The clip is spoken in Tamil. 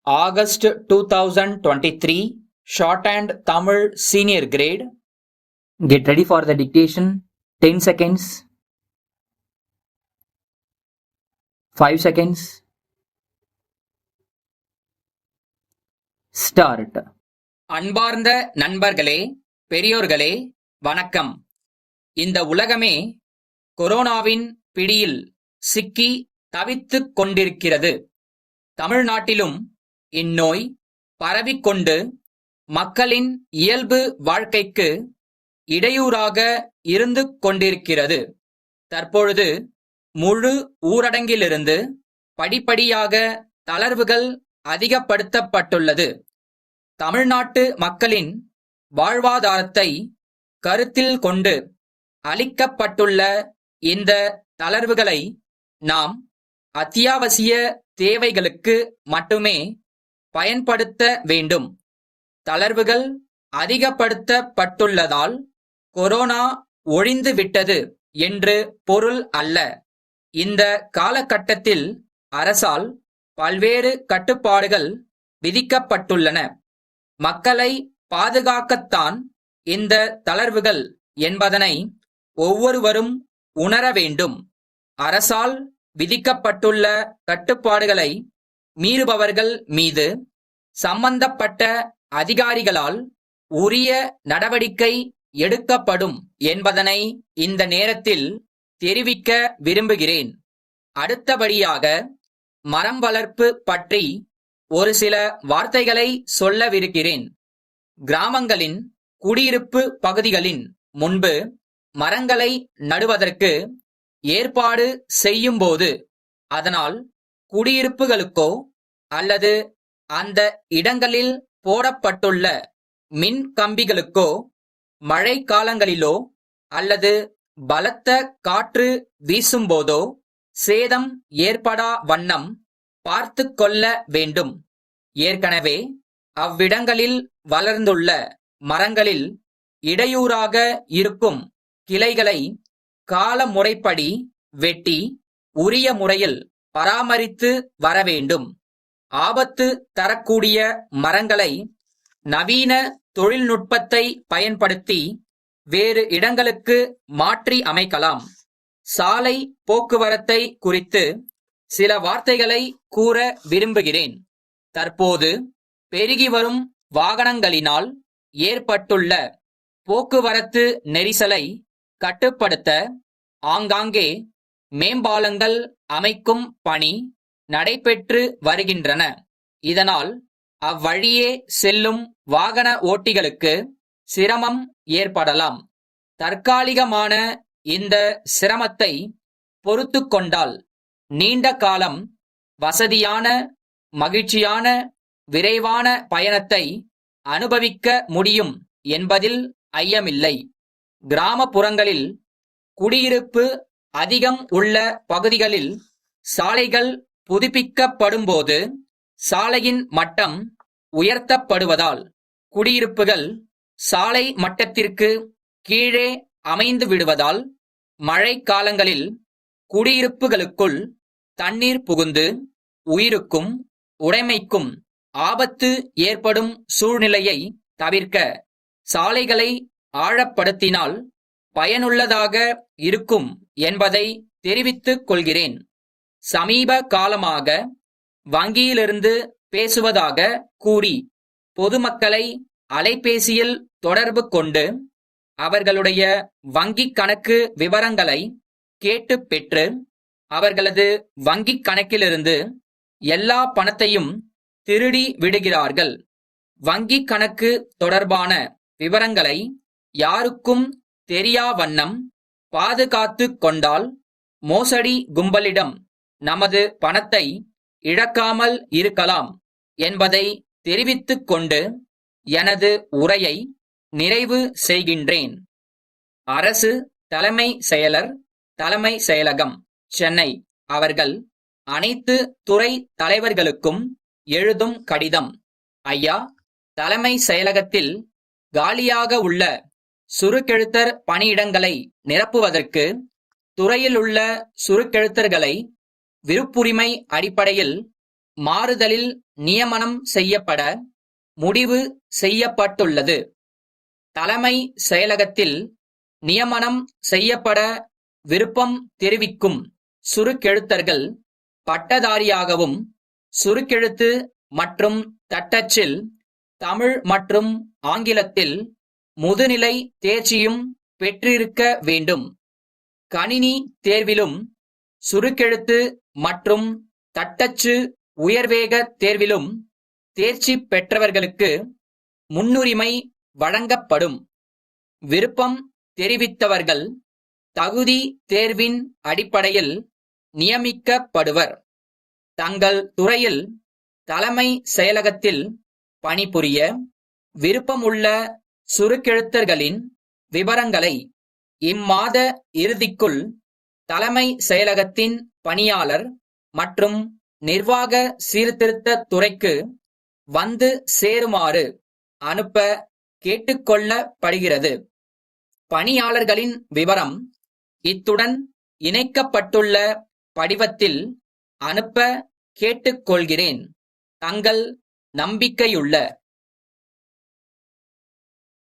August 2023, Shorthand Tamil Senior Grade. Get ready for the dictation. 10 seconds. 5 seconds. Start. அன்பார்ந்த நண்பர்களே, பெரியோர்களே, வணக்கம். இந்த உலகமே கொரோனாவின் பிடியில் சிக்கி தவித்துக் கொண்டிருக்கிறது. தமிழ்நாட்டிலும் இந்நோய் பரவிக்கொண்டு மக்களின் இயல்பு வாழ்க்கைக்கு இடையூறாக இருந்து கொண்டிருக்கிறது. தற்பொழுது முழு ஊரடங்கிலிருந்து படிப்படியாக தளர்வுகள் அதிகப்படுத்தப்பட்டுள்ளது. தமிழ்நாட்டு மக்களின் வாழ்வாதாரத்தை கருத்தில் கொண்டு அளிக்கப்பட்டுள்ள இந்த தளர்வுகளை நாம் அத்தியாவசிய தேவைகளுக்கு மட்டுமே பயன்படுத்த வேண்டும். தளர்வுகள் அதிகப்படுத்தப்பட்டுள்ளதால் கொரோனா ஒழிந்து விட்டது என்று பொருள் அல்ல. இந்த காலகட்டத்தில் அரசால் பல்வேறு கட்டுப்பாடுகள் விதிக்கப்பட்டுள்ளன. மக்களை பாதுகாக்கத்தான் இந்த தளர்வுகள் என்பதனை ஒவ்வொருவரும் உணர வேண்டும். அரசால் விதிக்கப்பட்டுள்ள கட்டுப்பாடுகளை மீறுபவர்கள் மீது சம்பந்தப்பட்ட அதிகாரிகளால் உரிய நடவடிக்கை எடுக்கப்படும் என்பதனை இந்த நேரத்தில் தெரிவிக்க விரும்புகிறேன். அடுத்தபடியாக மரம் வளர்ப்பு பற்றி ஒரு சில வார்த்தைகளை சொல்லவிருக்கிறேன். கிராமங்களின் குடியிருப்பு பகுதிகளின் முன்பு மரங்களை நடுவதற்கு ஏற்பாடு செய்யும்போது அதனால் குடியிருப்புகளுக்கோ அல்லது அந்த இடங்களில் போடப்பட்டுள்ள மின் கம்பிகளுக்கோ மழை காலங்களிலோ அல்லது பலத்த காற்று வீசும்போதோ சேதம் ஏற்படா வண்ணம் பார்த்து கொள்ள வேண்டும். ஏற்கனவே அவ்விடங்களில் வளர்ந்துள்ள மரங்களில் இடையூறாக இருக்கும் கிளைகளை கால முறைப்படி வெட்டி உரிய முறையில் பராமரித்து வர வேண்டும். ஆபத்து தரக்கூடிய மரங்களை நவீன தொழில்நுட்பத்தை பயன்படுத்தி வேறு இடங்களுக்கு மாற்றி அமைக்கலாம். சாலை போக்குவரத்தை குறித்து சில வார்த்தைகளை கூற விரும்புகிறேன். தற்போது பெருகி வரும் வாகனங்களினால் ஏற்பட்டுள்ள போக்குவரத்து நெரிசலை கட்டுப்படுத்த ஆங்காங்கே மேம்பாலங்கள் அமைக்கும் பணி நடைபெற்று வருகின்றன. இதனால் அவ்வழியே செல்லும் வாகன ஓட்டிகளுக்கு சிரமம் ஏற்படலாம். தற்காலிகமான இந்த சிரமத்தை பொறுத்து கொண்டால் நீண்ட காலம் வசதியான, மகிழ்ச்சியான, விரைவான பயணத்தை அனுபவிக்க முடியும் என்பதில் ஐயமில்லை. கிராமப்புறங்களில் குடியிருப்பு அதிகம் உள்ள பகுதிகளில் சாலைகள் புதுப்பிக்கப்படும்போது சாலையின் மட்டம் உயர்த்தப்படுவதால் குடியிருப்புகள் சாலை மட்டத்திற்கு கீழே அமைந்து விடுவதால் மழை காலங்களில் குடியிருப்புகளுக்குள் தண்ணீர் புகுந்து உயிருக்கும் உடைமைக்கும் ஆபத்து ஏற்படும் சூழ்நிலையை தவிர்க்க சாலைகளை ஆழப்படுத்தினால் பயனுள்ளதாக இருக்கும் என்பதை தெரிவித்துக் கொள்கிறேன். சமீப காலமாக வங்கியிலிருந்து பேசுவதாக கூறி பொதுமக்களை அலைபேசியில் தொடர்பு கொண்டு அவர்களுடைய வங்கிக் கணக்கு விவரங்களை கேட்டு பெற்று அவர்களது வங்கிக் கணக்கிலிருந்து எல்லா பணத்தையும் திருடி விடுகிறார்கள். வங்கிக் கணக்கு தொடர்பான விவரங்களை யாருக்கும் தெரியா வண்ணம் பாதுகாத்து கொண்டால் மோசடி கும்பலிடம் நமது பணத்தை இழக்காமல் இருக்கலாம் என்பதை தெரிவித்துக் கொண்டு எனது உரையை நிறைவு செய்கின்றேன். அரசு தலைமை செயலர், தலைமை செயலகம், சென்னை அவர்கள் அனைத்து துறை தலைவர்களுக்கும் எழுதும் கடிதம். ஐயா, தலைமை செயலகத்தில் காலியாக உள்ள சுருக்கெழுத்தர் பணியிடங்களை நிரப்புவதற்கு துறையிலுள்ள சுருக்கெழுத்தர்களை விருப்புரிமை அடிப்படையில் மாறுதலில் நியமனம் செய்யப்பட முடிவு செய்யப்பட்டுள்ளது. தலைமை செயலகத்தில் நியமனம் செய்யப்பட விருப்பம் தெரிவிக்கும் சுருக்கெழுத்தர்கள் பட்டதாரியாகவும் சுருக்கெழுத்து மற்றும் தட்டச்சில் தமிழ் மற்றும் ஆங்கிலத்தில் முதுநிலை தேர்ச்சியும் பெற்றிருக்க வேண்டும். கணினி தேர்விலும் சுருக்கெழுத்து மற்றும் தட்டச்சு உயர்வேக தேர்விலும் தேர்ச்சி பெற்றவர்களுக்கு முன்னுரிமை வழங்கப்படும். விருப்பம் தெரிவித்தவர்கள் தகுதி தேர்வின் அடிப்படையில் நியமிக்கப்படுவர். தங்கள் துறையில் தலைமை செயலகத்தில் பணிபுரிய விருப்பமுள்ள சுருக்கெழுத்தர்களின் விவரங்களை இம்மாத இறுதிக்குள் தலைமை செயலகத்தின் பணியாளர் மற்றும் நிர்வாக சீர்திருத்த துறைக்கு வந்து சேருமாறு அனுப்ப கேட்டுக்கொள்ளப்படுகிறது. பணியாளர்களின் விவரம் இத்துடன் இணைக்கப்பட்டுள்ள படிவத்தில் அனுப்ப கேட்டுக்கொள்கிறேன். தங்கள் நம்பிக்கையுள்ள